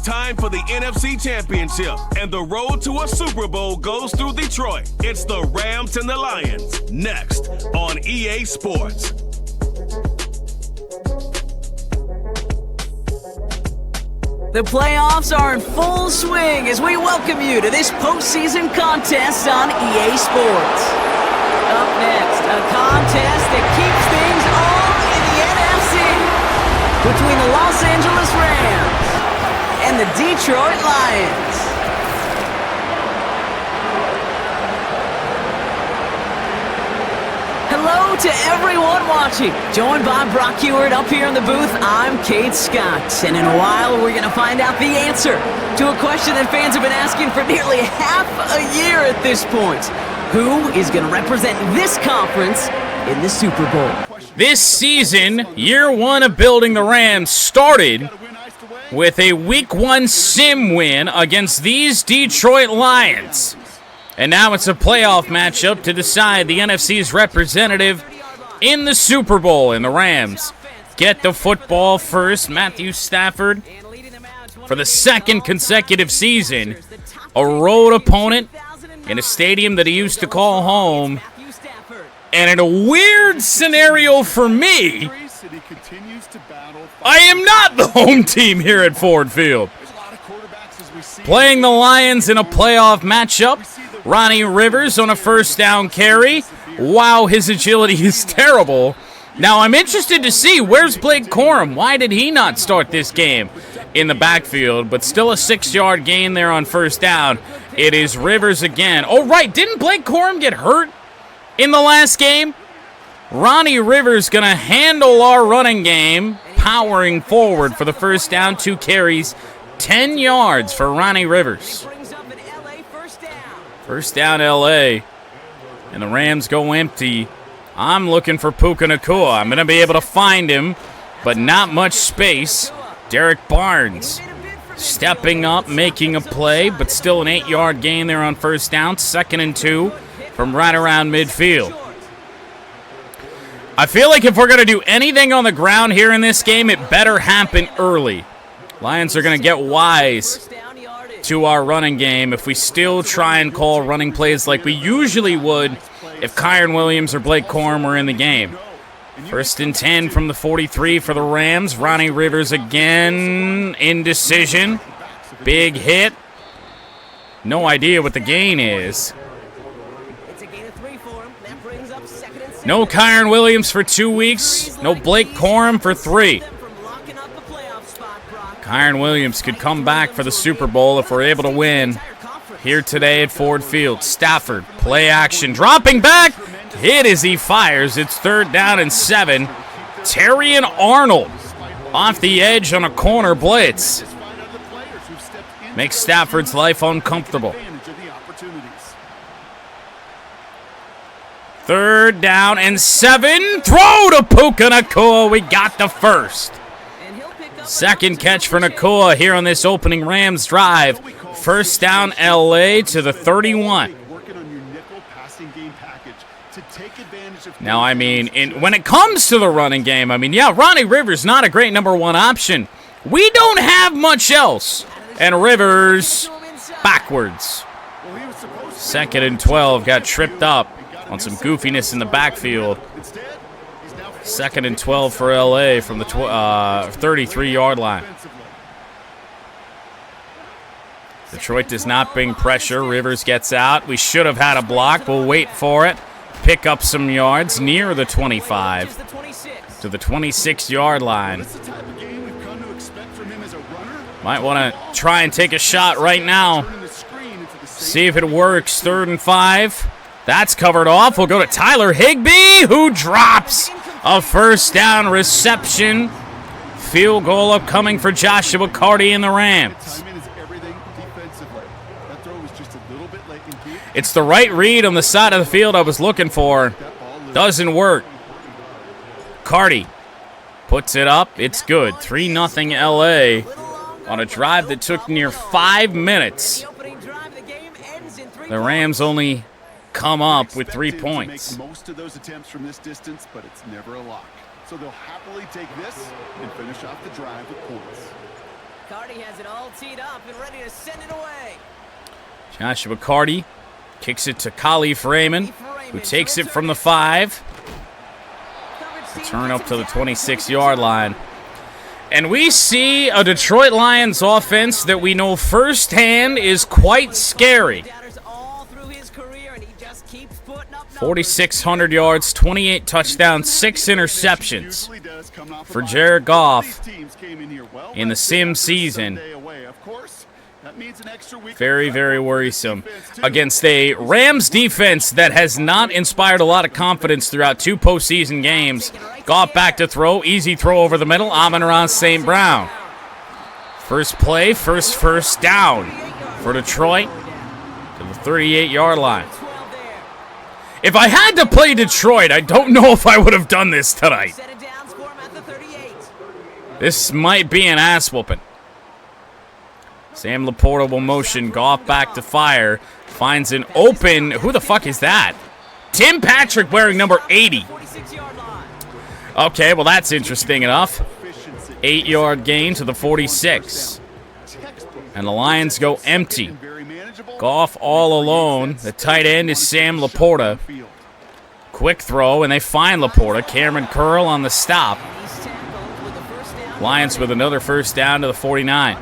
time for the NFC Championship, and the road to a Super Bowl goes through Detroit. It's the Rams and the Lions, next on EA Sports. The playoffs are in full swing as we welcome you to this postseason contest on EA Sports. Up next, a contest that keeps things all in the NFC between the Los Angeles Rams and the Detroit Lions. Hello to everyone watching. Joined by Brock Ewart up here in the booth, I'm Kate Scott. And in a while, we're going to find out the answer to a question that fans have been asking for nearly half a year at this point. Who is going to represent this conference in the Super Bowl? This season, year one of building the Rams started with a Week 1 sim win against these Detroit Lions. And now it's a playoff matchup to decide the NFC's representative in the Super Bowl. And the Rams get the football first. Matthew Stafford, for the second consecutive season, a road opponent in a stadium that he used to call home. And in a weird scenario for me, I am not the home team here at Ford Field. Playing the Lions in a playoff matchup, Ronnie Rivers on a first down carry. Wow, his agility is terrible. Now, I'm interested to see, where's Blake Corum? Why did he not start this game in the backfield? But still a 6-yard gain there on first down. It is Rivers again. Oh, right, didn't Blake Corum get hurt in the last game? Ronnie Rivers going to handle our running game, powering forward for the first down, 2 carries, 10 yards for Ronnie Rivers. First down, L.A., and the Rams go empty. I'm looking for Puka Nacua. I'm going to be able to find him, but not much space. Derek Barnes stepping up, making a play, but still an 8-yard gain there on first down. 2nd and 2 from right around midfield. I feel like if we're going to do anything on the ground here in this game, it better happen early. Lions are going to get wise to our running game if we still try and call running plays like we usually would if Kyren Williams or Blake Corum were in the game. 1st and 10 from the 43 for the Rams. Ronnie Rivers again, indecision. Big hit. No idea what the gain is. No Kyren Williams for 2 weeks. No Blake Corum for 3. Kyren Williams could come back for the Super Bowl if we're able to win here today at Ford Field. Stafford, play action, dropping back. Hit as he fires. It's 3rd down and 7. Terrian Arnold off the edge on a corner blitz. Makes Stafford's life uncomfortable. 3rd down and 7. Throw to Puka Nacua. We got the first. Second catch for Nacua here on this opening Rams drive. First down, L.A. to the 31. Now, I mean, when it comes to the running game, I mean, yeah, Ronnie Rivers not a great number 1 option. We don't have much else. And Rivers backwards. 2nd and 12, got tripped up on some goofiness in the backfield. 2nd and 12 for L.A. from the 33-yard line. Detroit does not bring pressure. Rivers gets out. We should have had a block. We'll wait for it. Pick up some yards near the 25 to the 26-yard line. Might want to try and take a shot right now. See if it works. 3rd and 5. That's covered off. We'll go to Tyler Higbee, who drops a first down reception. Field goal upcoming for Joshua Carty and the Rams. It's the right read on the side of the field I was looking for. Doesn't work. Carty puts it up. It's good. 3-0 LA on a drive that took near 5 minutes. The Rams only come up with 3 points. Make most of those attempts from this distance, but it's never a lock. So they'll happily take this and finish off the drive with points. Cardi has it all teed up and ready to send it away. Joshua Cardi kicks it to Khalif Raymond, who takes it from the 5. Turn up to the 26-yard line. And we see a Detroit Lions offense that we know firsthand is quite scary. 4,600 yards, 28 touchdowns, 6 interceptions for Jared Goff in the sim season. Very, very worrisome against a Rams defense that has not inspired a lot of confidence throughout 2 postseason games. Goff back to throw, easy throw over the middle, Amon-Ra St. Brown. First play, first down for Detroit to the 38-yard line. If I had to play Detroit, I don't know if I would have done this tonight. This might be an ass whooping. Sam Laporta will motion, Goff back to fire, finds an open, who the fuck is that? Tim Patrick wearing number 80. Okay, well that's interesting enough. 8-yard gain to the 46. And the Lions go empty. Goff all alone. The tight end is Sam Laporta. Quick throw, and they find Laporta. Cameron Curl on the stop. Lions with another first down to the 49.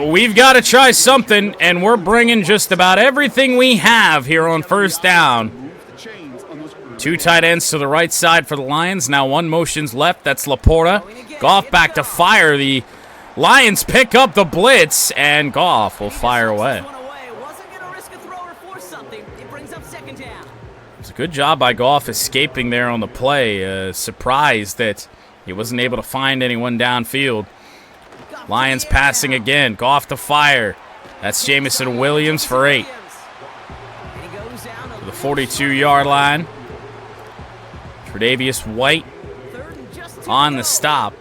We've got to try something, and we're bringing just about everything we have here on first down. 2 tight ends to the right side for the Lions. Now 1 motion's left. That's Laporta. Goff back to fire. The Lions pick up the blitz, and Goff will fire away. It's a good job by Goff escaping there on the play. Surprised that he wasn't able to find anyone downfield. Lions passing again. Goff to fire. That's Jamison Williams for 8. To the 42-yard line. Tre'Davious White on the stop.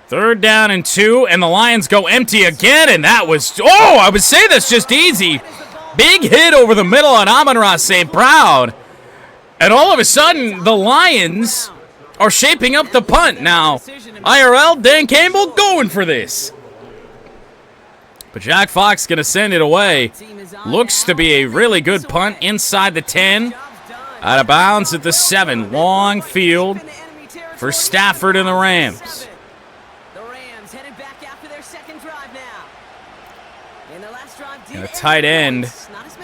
3rd down and 2, and the Lions go empty again, and that was, I would say that's just easy. Big hit over the middle on Amon-Ra St. Brown. And all of a sudden, the Lions are shaping up the punt. Now, IRL, Dan Campbell going for this. But Jack Fox going to send it away. Looks to be a really good punt inside the 10. Out of bounds at the 7. Long field for Stafford and the Rams. And a tight end,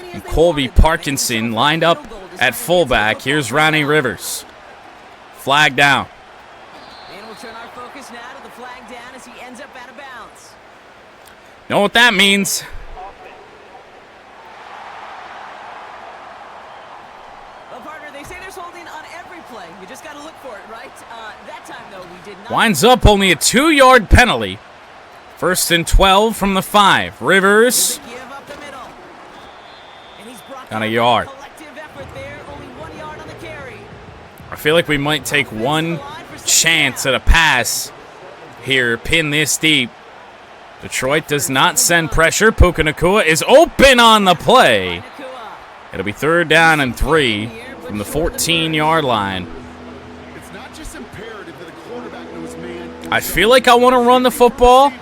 and Colby Parkinson lined up at fullback. Here's Ronnie Rivers. Flag down. And we'll turn our focus now to the flag down as he ends up out of bounds. Know what that means? Well, partner, they say there's holding on every play. You just got to look for it, right? That time, though, we did not. Winds up only a 2-yard penalty. 1st and 12 from the 5. Rivers. On a yard. I feel like we might take one chance at a pass here. Pin this deep. Detroit does not send pressure. Puka Nacua is open on the play. It'll be 3rd down and 3 from the 14-yard line. I feel like I want to run the football.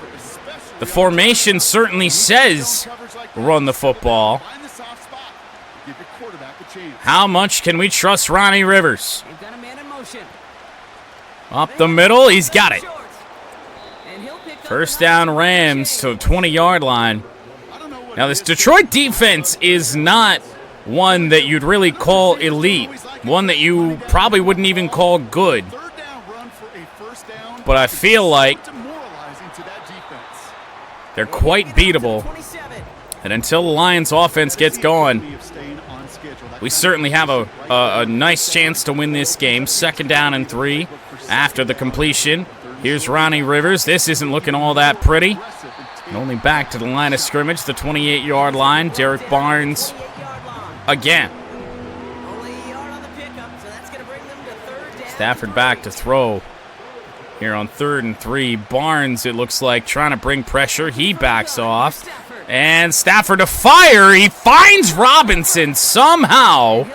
The formation certainly says run the football. How much can we trust Ronnie Rivers? Up the middle, he's got it. 1st down Rams to the 20-yard line. Now this Detroit defense is not one that you'd really call elite. One that you probably wouldn't even call good. But I feel like they're quite beatable. And until the Lions offense gets going, we certainly have a nice chance to win this game. 2nd down and 3 after the completion. Here's Ronnie Rivers. This isn't looking all that pretty. And only back to the line of scrimmage, the 28-yard line. Derek Barnes again. Stafford back to throw here on 3rd and 3. Barnes, it looks like, trying to bring pressure. He backs off. And Stafford to fire. He finds Robinson somehow.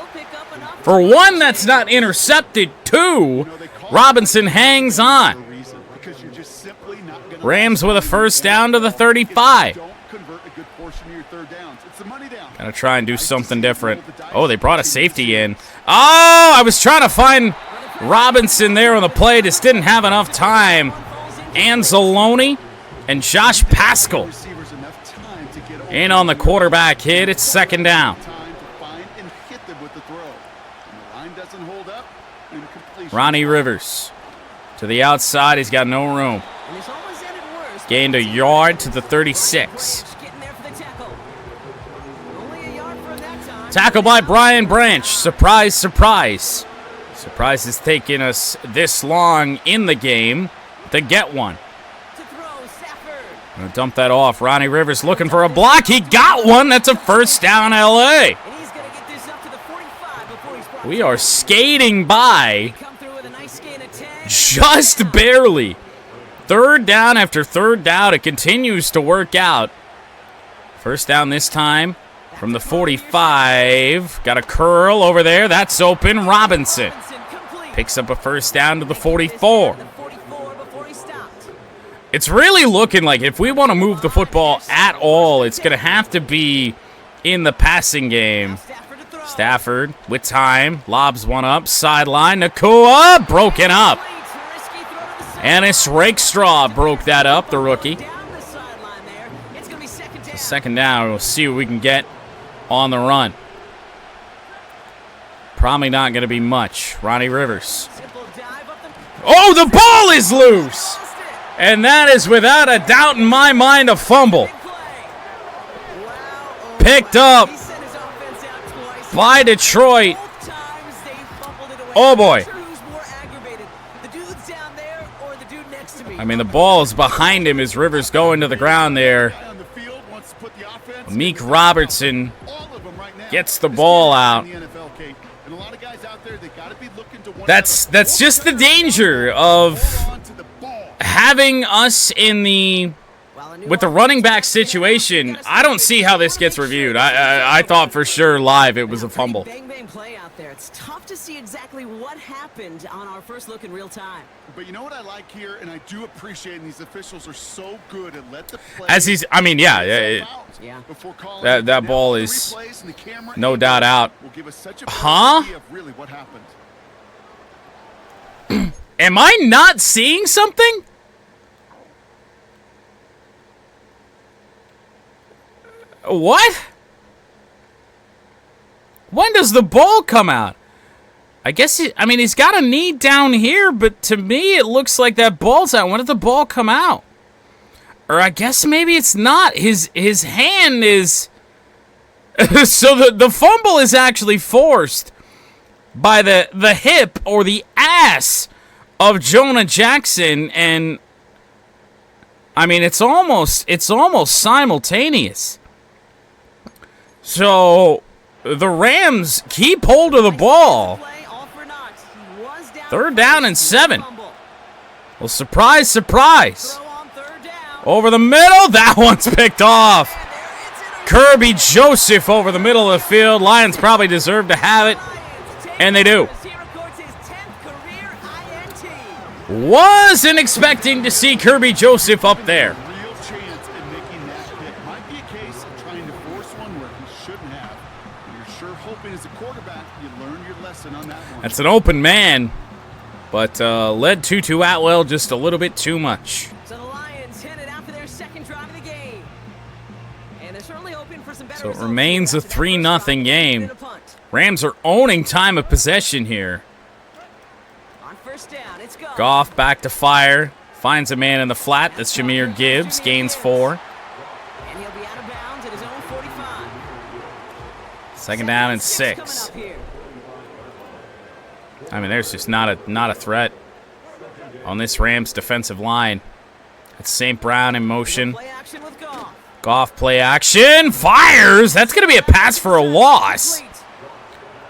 For 1, that's not intercepted. 2, Robinson hangs on. Rams with a first down to the 35. Don't convert a good portion of your third downs. It's the money down. Gonna try and do something different. Oh, they brought a safety in. Oh, I was trying to find Robinson there on the play. Just didn't have enough time. Anzalone and Josh Pascal Receivers enough time to get over in on the quarterback hit. It's second down. time to find and hit them with the throw. And the line doesn't hold up. Incompletion. Ronnie Rivers to the outside. He's got no room. And this almost ended worse. Gained a yard to the 36. Getting there for the tackle. Only a yard from that time. Tackle by Brian Branch. Surprise, surprise. Surprise has taken us this long in the game to get one. To throw, Stafford. Gonna dump that off. Ronnie Rivers looking for a block. He got one. That's a first down, LA. And he's going to get this up to the 45 before he's brought We down. are skating by Come through with a nice gain of 10. just barely. Third down after third down. It continues to work out. First down this time from the 45. Got a curl over there. That's open. Robinson Complete. picks up a first down to the 44. The 44 before he stopped. It's really looking like if we want to move the football at all, it's going to have to be in the passing game. Stafford to throw. Stafford with time. Lobs one up. Sideline. Nakua broken up. Risky throw to the side. Ennis Rakestraw broke that up, the rookie. Down the sideline there. It's going to be second down. Second down. We'll see what we can get on the run. Probably not going to be much. Ronnie Rivers. Simple dive up the Oh, the ball is loose. Lost it. And that is without a doubt in my mind a fumble. Big play. Wow. Oh, Picked wow. up He sent his offense out twice. by Detroit. Both times they fumbled it away. Oh, boy. I'm not sure who's more aggravated, the dudes down there or the dude next to me. I mean, the ball is behind him as Rivers going to the ground there. Guy on the field wants to put the offense Meek Robertson all of them right now. gets the This ball kid is out. in the NFL, Kate. And a lot of guys out there, they got to be looking to one That's another. just the danger of Hold on to the ball. having us in the with the running back situation. I don't see how this gets reviewed. I thought for sure live it was a fumble. Bang bang play out there. It's tough to see exactly what happened on our first look in real time. But you know what I like here, and I do appreciate, and these officials are so good at let the play As he's, I mean, yeah, Yeah. before calling that it. that Now ball the is replays and the camera no angle doubt out. will give us such a better Huh? idea of really what happened. Am I not seeing something? What? When does the ball come out? I guess he's got a knee down here, but to me it looks like that ball's out. When did the ball come out? Or I guess maybe it's not. His hand is so the fumble is actually forced by the hip or the ass of Jonah Jackson, and I mean it's almost simultaneous. So the Rams keep hold of the ball. Play, all for naught. He was down Third down and 7. fumble. Well, surprise, surprise. Throw on third down. Over the middle, that one's picked off. And there it's in Kirby Joseph over the middle of the field. Lions probably deserve to have it, and they do. He records his 10th career INT. Wasn't expecting to see Kirby Joseph up there. Real chance at making that pick. Might be a case of trying to force one where he shouldn't have. And you're sure hoping as a quarterback you learn your lesson on that one. That's an open man, but led Tutu Atwell just a little bit too much. So the Lions headed out for their second drive of the game. And they're certainly hoping for some better So it results remains a after that first 3-0 drive game. and a punt. Rams are owning time of possession here. On first down, it's go. Goff back to fire. Finds a man in the flat. That's Jahmyr Gibbs. Gains 4. And he'll be out of bounds at his own 45. Second down and 6. Coming up here. I mean, there's just not a threat on this Rams defensive line. It's St. Brown in motion. Play action with Goff. Goff play action. Fires. That's going to be a pass for a loss. Complete.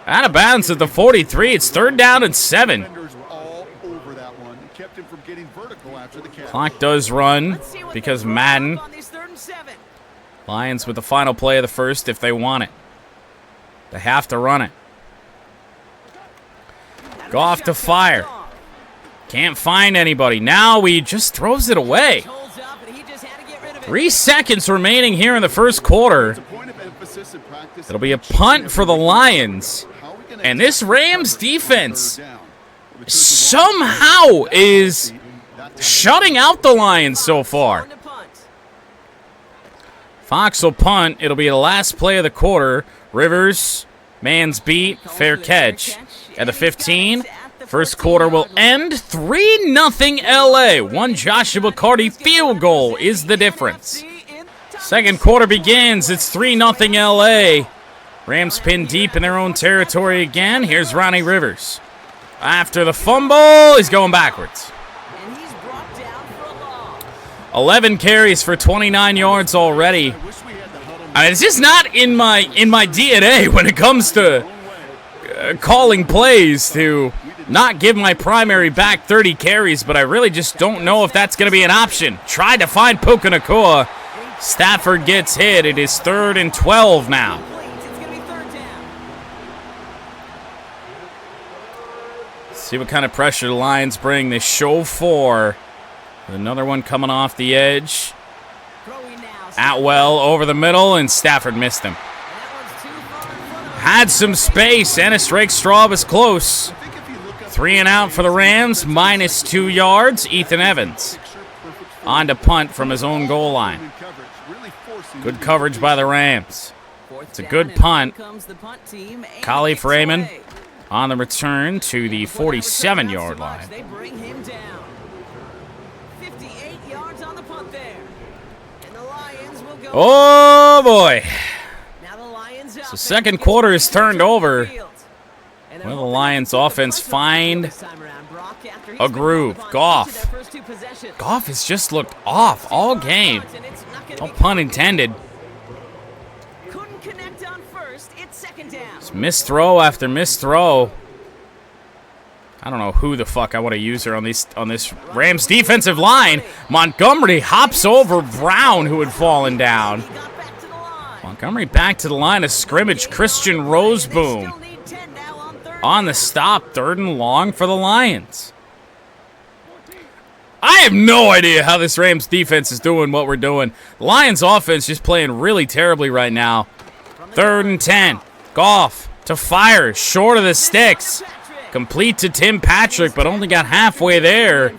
Out of bounds at the 43. It's third down and 7. Defenders were all over that one and kept him from getting vertical after the catch. Clock does run Let's see what because they throw Madden. up on this 3rd and 7. Lions with the final play of the first if they want it. They have to run it. Goff to fire. Can't find anybody. Now he just throws it away. Holds up 3 seconds remaining here in the first quarter. It'll be a punt for the Lions. And this Rams defense somehow is shutting out the Lions so far. Fox will punt. It'll be the last play of the quarter. Rivers, man's beat, fair catch. At the 15, first quarter will end 3-0 LA. One Joshua McCarty field goal is the difference. Second quarter begins. It's 3-0 LA. Rams pinned deep in their own territory again. Here's Ronnie Rivers. After the fumble, he's going backwards. 11 carries for 29 yards already. I mean, it's just not in my DNA when it comes to calling plays to not give my primary back 30 carries, but I really just don't know if that's going to be an option. Tried to find Puka Nacua. Stafford gets hit. It is 3rd and 12 now. See what kind of pressure the Lions bring. They show 4. Another one coming off the edge. Atwell over the middle, and Stafford missed him. Had some space. Ennis Rakestraw was close. 3 and out for the Rams, -2 yards. Ethan Evans on to punt from his own goal line. Good coverage by the Rams. It's a good punt. Khalif Raymond on the return to the 47-yard line. Oh, boy. So second quarter is turned over. Will the Lions offense find a groove? Goff. Goff has just looked off all game. No pun intended. It's missed throw after missed throw. I don't know who the fuck I want to use here on this Rams defensive line. Montgomery hops over Brown, who had fallen down. Montgomery back to the line of scrimmage. Christian Roseboom on the stop. 3rd and long for the Lions. I have no idea how this Rams defense is doing what we're doing. The Lions offense just playing really terribly right now. 3rd and 10. Goff to fire. Short of the sticks. Complete to Tim Patrick, but only got halfway there.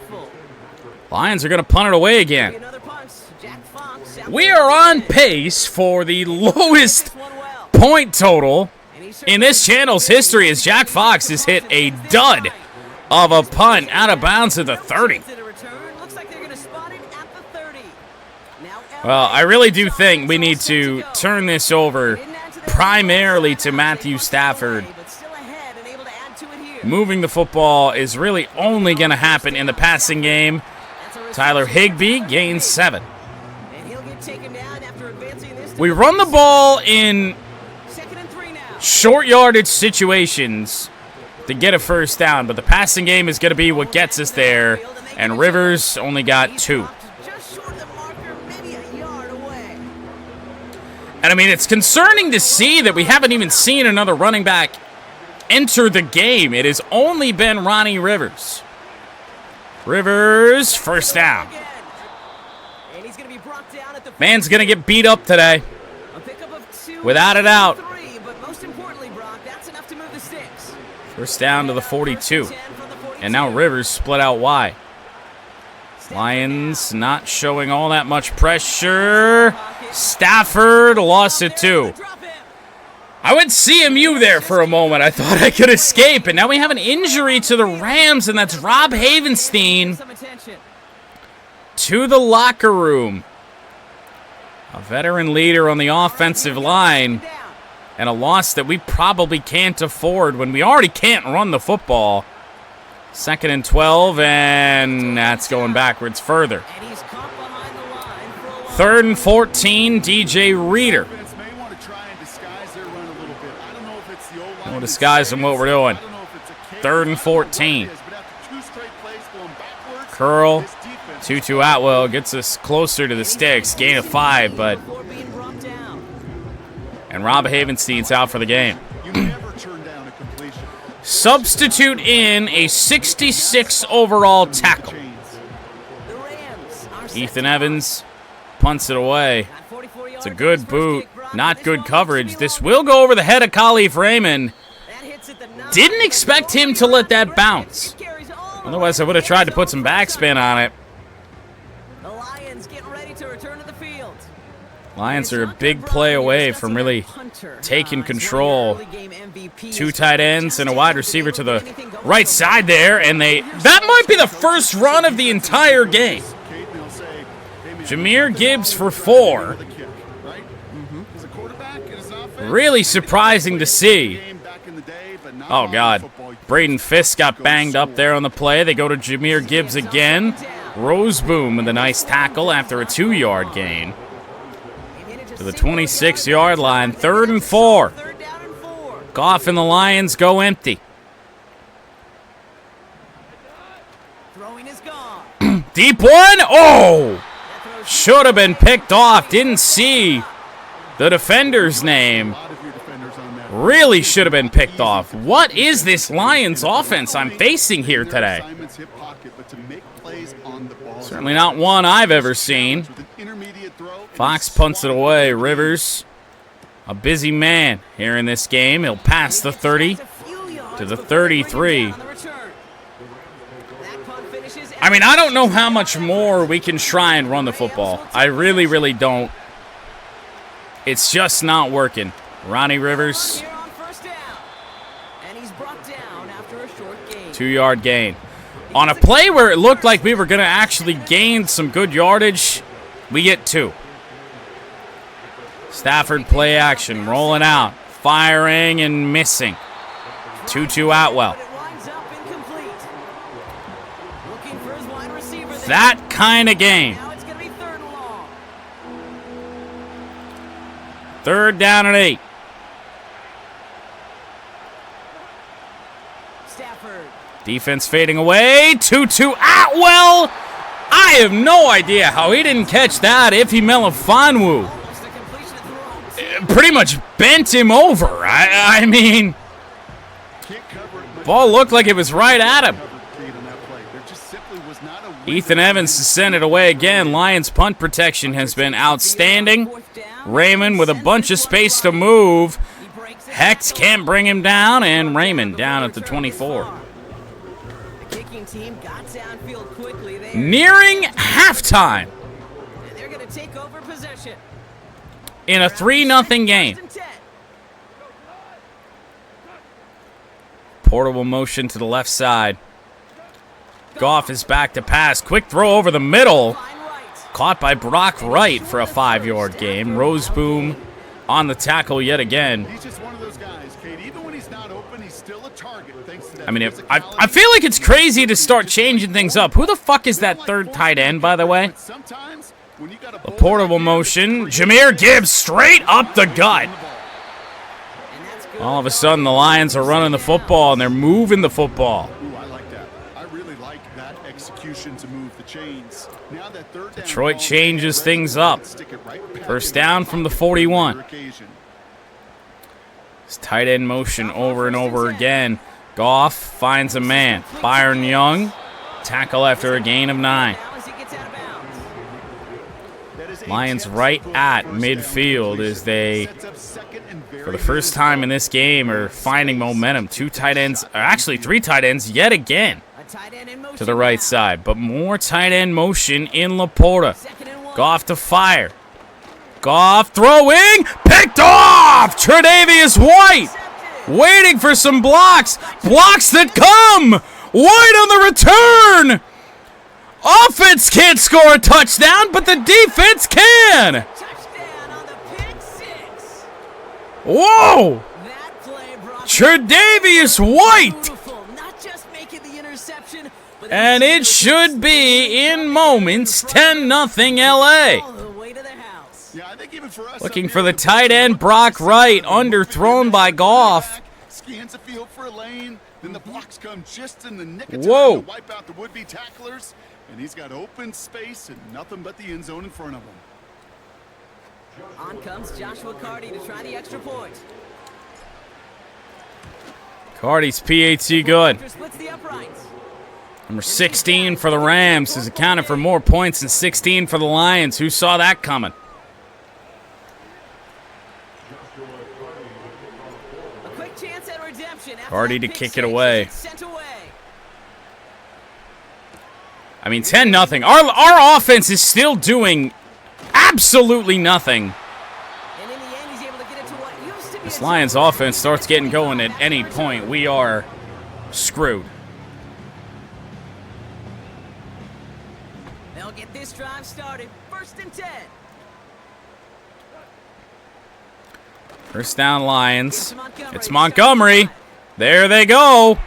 Lions are going to punt it away again. We are on pace for the lowest point total in this channel's history as Jack Fox has hit a dud of a punt out of bounds at the 30. Well, I really do think we need to turn this over primarily to Matthew Stafford. Moving the football is really only going to happen in the passing game. Tyler Higbee gains 7. We run the ball in short yardage situations to get a first down, but the passing game is going to be what gets us there, and Rivers only got 2. And I mean, it's concerning to see that we haven't even seen another running back enter the game. It has only been Ronnie Rivers. Rivers, first down. Man's going to get beat up today. Without a doubt. First down to the 42. And now Rivers split out wide. Lions not showing all that much pressure. Stafford lost it 2. I went CMU there for a moment. I thought I could escape, and now we have an injury to the Rams, and that's Rob Havenstein to the locker room. A veteran leader on the offensive line, and a loss that we probably can't afford when we already can't run the football. 2nd and 12, and that's going backwards further. 3rd and 14, DJ Reader. No disguise on what we're doing. 3rd and 14. Curl. Tutu Atwell gets us closer to the sticks. Gain of 5, but... And Rob Havenstein's out for the game. Substitute in a 66 overall tackle. Ethan Evans punts it away. It's a good boot. Not good coverage. This will go over the head of Khalif Raymond. Didn't expect him to let that bounce. Otherwise, I would have tried to put some backspin on it. The Lions getting ready to return to the field. Lions are a big play away from really taking control. 2 tight ends and a wide receiver to the right side there, and that might be the first run of the entire game. Jahmyr Gibbs for 4. Really surprising to see. Oh, God. Braden Fisk got banged up there on the play. They go to Jahmyr Gibbs again. Roseboom with a nice tackle after a 2-yard gain. To the 26-yard line, 3rd and 4. Goff and the Lions go empty. Deep one. Oh! Should have been picked off. Didn't see the defender's name. Really should have been picked off. What is this Lions offense I'm facing here today? Certainly not one I've ever seen. Fox punts it away. Rivers, a busy man here in this game. He'll pass the 30 to the 33. I mean, I don't know how much more we can try and run the football. I really, really don't. It's just not working. Ronnie Rivers, 2-yard gain. On a play where it looked like we were going to actually gain some good yardage, we get 2. Stafford play action, rolling out, firing and missing. 2-2 Atwell. That kind of game. 3rd down and 8. Defense fading away. 2-2 Atwell. I have no idea how he didn't catch that. Ify Melifonwu pretty much bent him over. I mean, ball looked like it was right at him. Ethan Evans to send it away again. Lions punt protection has been outstanding. Raymond with a bunch of space to move. Hex can't bring him down, and Raymond down at the 24. Nearing halftime in a 3-0 game. Portable motion to the left side. Goff is back to pass. Quick throw over the middle. Caught by Brock Wright for a 5-yard gain. Roseboom on the tackle yet again. I mean, I feel like it's crazy to start changing things up. Who the fuck is that 3rd tight end, by the way? The portable motion. Jahmyr Gibbs straight up the gut. All of a sudden, the Lions are running the football, and they're moving the football. Detroit changes things up. 1st down from the 41. It's tight end motion over and over again. Goff finds a man. Byron Young, tackle after a gain of 9. Lions right at midfield as they, for the first time in this game, are finding momentum. 2 tight ends, or actually 3 tight ends yet again to the right side. But more tight end motion in Laporta. Goff to fire. Goff throwing, picked off! Tre'Davious White waiting for some blocks. Blocks that come! White on the return! Offense can't score a touchdown, but the defense can! Whoa! Tre'Davious White! And it should be, in moments, 10-0 LA. Looking for the tight end, Brock Wright, underthrown by Goff. Scans a field for a lane, then the blocks come just in the nick of time Whoa. to wipe out the would-be tacklers, and he's got open space and nothing but the end zone in front of him. On comes Joshua Carty to try the extra point. Carty's PAT good. Splits the uprights. Number 16 for the Rams has accounted for more points than 16 for the Lions. Who saw that coming? A quick chance at redemption. Hardy to kick it away. I mean, 10-0. Our offense is still doing absolutely nothing. And in the end, he's able to get it to what used to be This Lions offense starts getting going at any point. We are screwed. They'll get this drive started. 1st and 10. First down, Lions. It's Montgomery. There they go.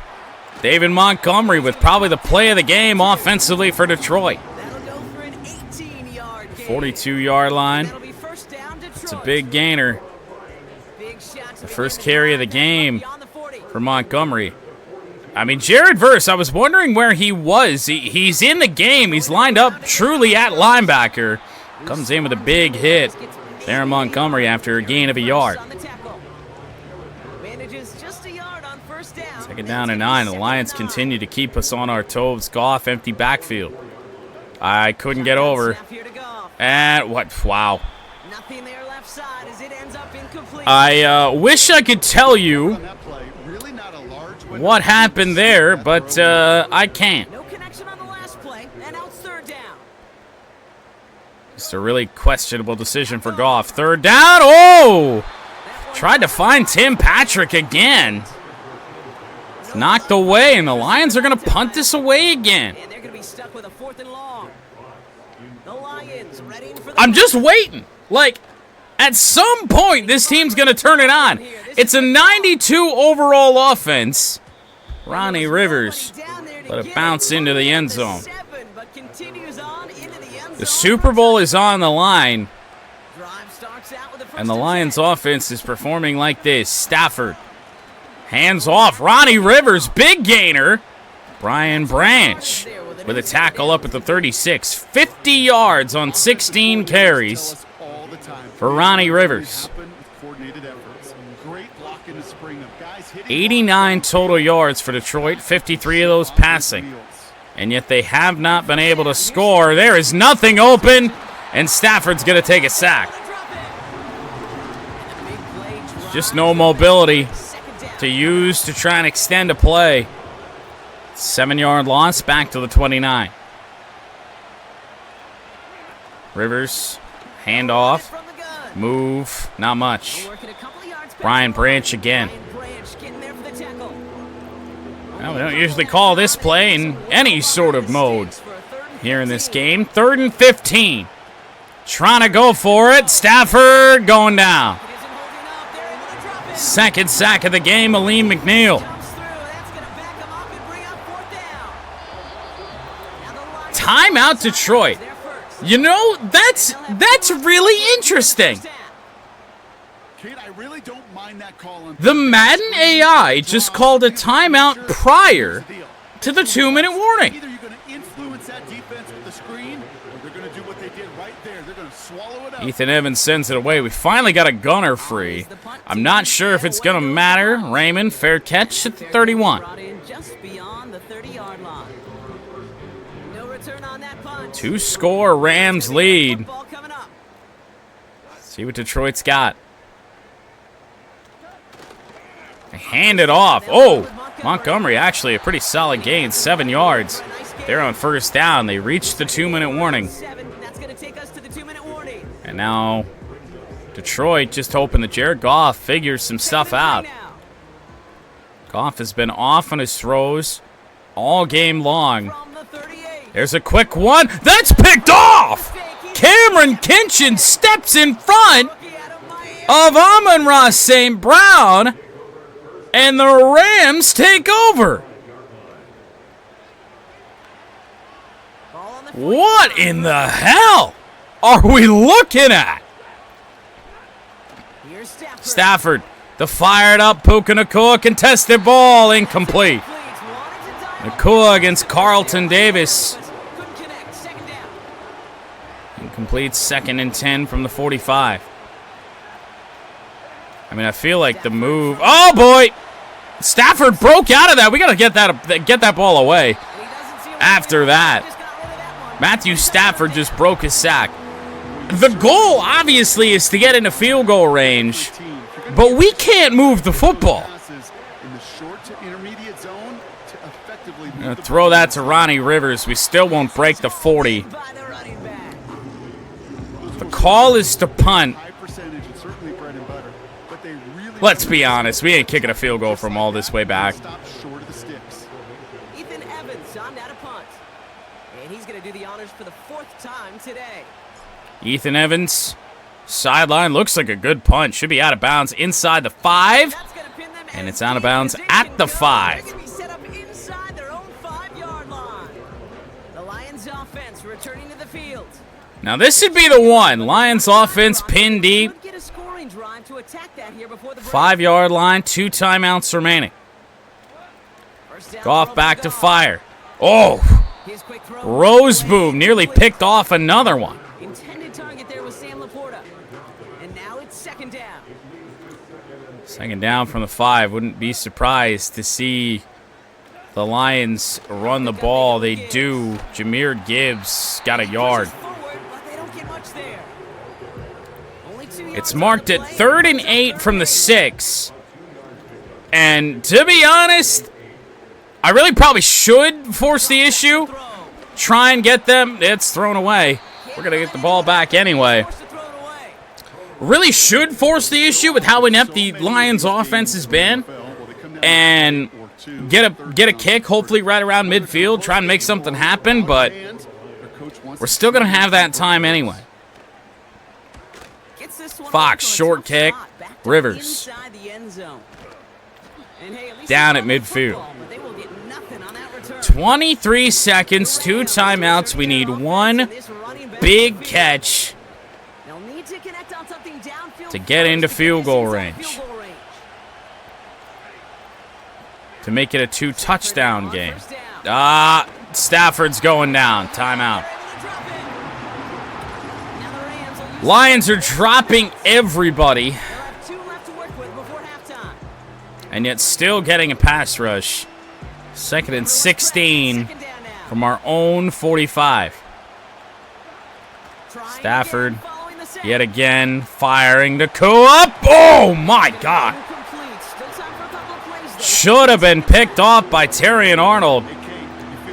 David Montgomery with probably the play of the game offensively for Detroit. That'll go for an 18-yard gain. 42-yard line. That'll be first down, Detroit. It's a big gainer. Big shot to The the first end carry of the line. game Beyond the 40. for Montgomery. I mean, Jared Verse, I was wondering where he was. He's in the game. He's lined up truly at linebacker. Comes in with a big hit there in Montgomery after a gain of a yard. On the tackle. Manages just a yard on first down. Second down and 9. The Lions continue to keep us on our toes. Goff, empty backfield. I couldn't get over. Snap here to Goff. And what? Wow. Nothing there left side as it ends up incomplete. I wish I could tell you On that play, really not a large window. what happened there, but I can't. No connection on the last play, and now it's 3rd down. It's a really questionable decision for Goff. 3rd down. Oh! Tried to find Tim Patrick again. It's knocked away, and the Lions are going to punt this away again. And they're going to be stuck with a 4th and long. The Lions ready for the I'm just waiting. Like, at some point, this team's going to turn it on. It's a 92 overall offense. Ronnie Rivers let it bounce into the end zone. The Super Bowl is on the line, and the Lions offense is performing like this. Stafford, hands off. Ronnie Rivers, big gainer. Brian Branch with a tackle up at the 36. 50 yards on 16 carries for Ronnie Rivers. 89 total yards for Detroit, 53 of those passing. And yet they have not been able to score. There is nothing open, and Stafford's going to take a sack. Just no mobility to use to try and extend a play. 7-yard loss, back to the 29. Rivers, handoff, move, not much. Brian Branch again. Well, we don't usually call this play in any sort of mode here in this game. 3rd and 15. Trying to go for it. Stafford going down. 2nd sack of the game, Aleem McNeil. Timeout Detroit. You know, that's really interesting. The Madden AI just called a timeout prior to the 2-minute warning. Either you're going to influence that defense with the screen, or they're going to do what they did right there. They're going to swallow it up. Ethan Evans sends it away. We finally got a gunner free. I'm not sure if it's going to matter. Raymond, fair catch at the 31. Just beyond the 30-yard line. No return on that punt. 2-score Rams lead. Ball coming up. See what Detroit's got. They hand it off. Oh, Montgomery actually a pretty solid gain, 7 yards. They're on first down. They reached the 2-minute warning. That's going to take us to the 2-minute warning. And now Detroit just hoping that Jared Goff figures some stuff out. Goff has been off on his throws all game long. There's a quick one. That's picked off! Cameron Kinchin steps in front of Amon-Ra St. Brown, and the Rams take over. What in the hell are we looking at? Stafford, the fired up Puka Nacua, contested ball, incomplete. Nacua against Carlton Davis. Incomplete, 2nd and 10 from the 45. I mean, I feel like the move. Oh boy, Stafford broke out of that. We gotta get that ball away. After that, Matthew Stafford just broke his sack. The goal, obviously, is to get into field goal range, but we can't move the football. Throw that to Ronnie Rivers. We still won't break the 40. The call is to punt. Let's be honest, we ain't kicking a field goal from all this way back. Ethan Evans on that punt. And he's going to do the honors for the 4th time today. Ethan Evans, sideline, looks like a good punt. Should be out of bounds inside the 5. And it's out of bounds at the 5. Returning to the field. Now this should be the one. Lions offense pin deep. 5-yard line, 2 timeouts remaining. Goff back to fire. Oh, Rose boom nearly picked off another one. Intended target there was Sam Laporta. And now it's 2nd down. 2nd down from the 5. Wouldn't be surprised to see the Lions run the ball. They do. Jahmyr Gibbs got a yard. It's marked at 3rd and 8 from the 6. And to be honest, I really probably should force the issue. Try and get them. It's thrown away. We're going to get the ball back anyway. Really should force the issue with how inept the Lions offense has been. And get a kick, hopefully right around midfield, try and make something happen, but we're still going to have that time anyway. Fox, short kick, Rivers. Down at midfield. 23 seconds, 2 timeouts. We need 1 big catch to get into field goal range, to make it a 2-touchdown game. Stafford's going down. Timeout. Lions are dropping everybody, and yet still getting a pass rush. 2nd and 16 from our own 45. Stafford yet again firing to Kua. Oh my God. Should have been picked off by Terrion Arnold.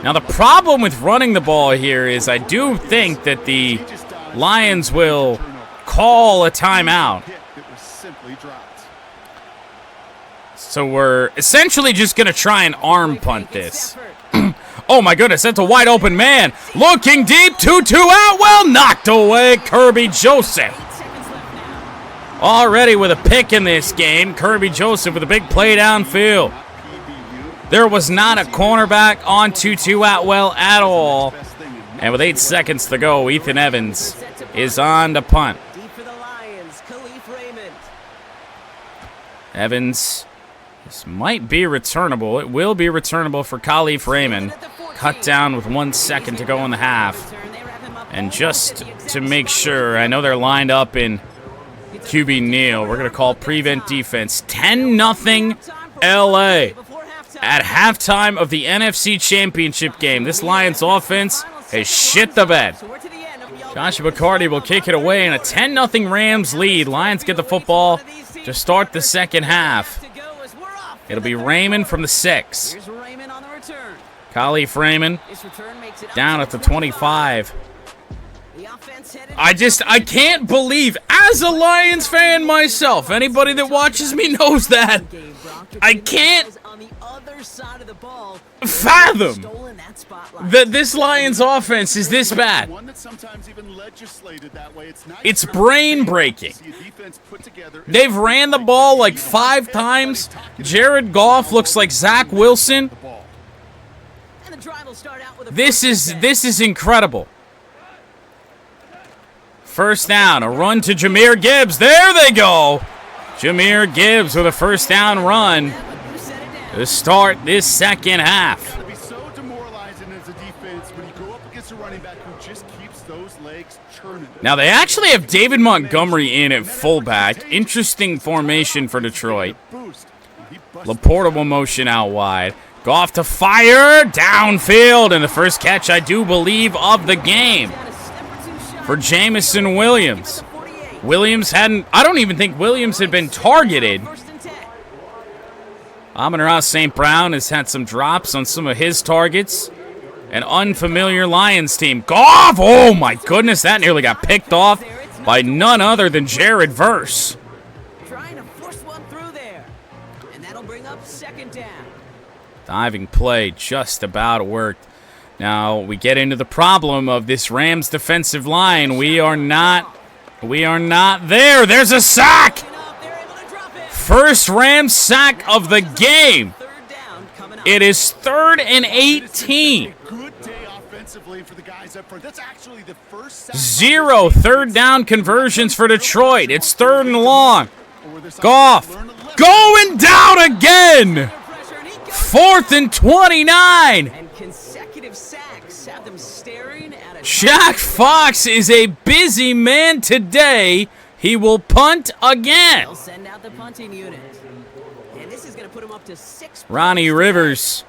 Now the problem with running the ball here is I do think that the Lions will call a timeout. So we're essentially just going to try and arm punt this. Oh my goodness, that's a wide open man. Looking deep, 2-2 out. Well, knocked away, Kirby Joseph. Already with a pick in this game, Kirby Joseph with a big play downfield. There was not a cornerback on 2-2 Atwell at all. And with 8 seconds to go, Ethan Evans is on to punt. Evans, this might be returnable. It will be returnable for Khalif Raymond. Cut down with 1 second to go in the half. And just to make sure, I know they're lined up in QB Neal. We're going to call prevent defense. 10-0 LA at halftime of the NFC Championship game. This Lions offense has shit the bed. Joshua McCarty will kick it away in a 10-0 Rams lead. Lions get the football to start the second half. It'll be Raymond from the 6. Khalif Raymond down at the 25. I can't believe, as a Lions fan myself, anybody that watches me knows that, I can't fathom that this Lions offense is this bad. It's brain-breaking. They've ran the ball like 5 times. Jared Goff looks like Zach Wilson. This is incredible. First down, a run to Jahmyr Gibbs. There they go. Jahmyr Gibbs with a first down run to start this second half. Be so demoralizing as a defense when you go up against a running back who just keeps those legs churning. Now they actually have David Montgomery in at fullback. Interesting formation for Detroit. Laporta will motion out wide. Goff to fire downfield, and the first catch, I do believe, of the game for Jamison Williams. I don't even think Williams had been targeted. Amon-Ra St. Brown has had some drops on some of his targets. An unfamiliar Lions team. Goff! Oh my goodness, that nearly got picked off by none other than Jared Verse. Trying to force one through there. And that'll bring up second down. Diving play just about worked. Now we get into the problem of this Rams defensive line. We are not there. There's a sack. First Rams sack of the game. It is 3rd and 18. Good day offensively for the guys up front. That's actually the first sack. 0 third down conversions for Detroit. It's 3rd and long. Goff going down again. 4th and 29. And consecutive sacks have them staring at a Jack Fox is a busy man today. He will punt again. They'll send out the punting unit. And this is going to put him up to 6. Ronnie Rivers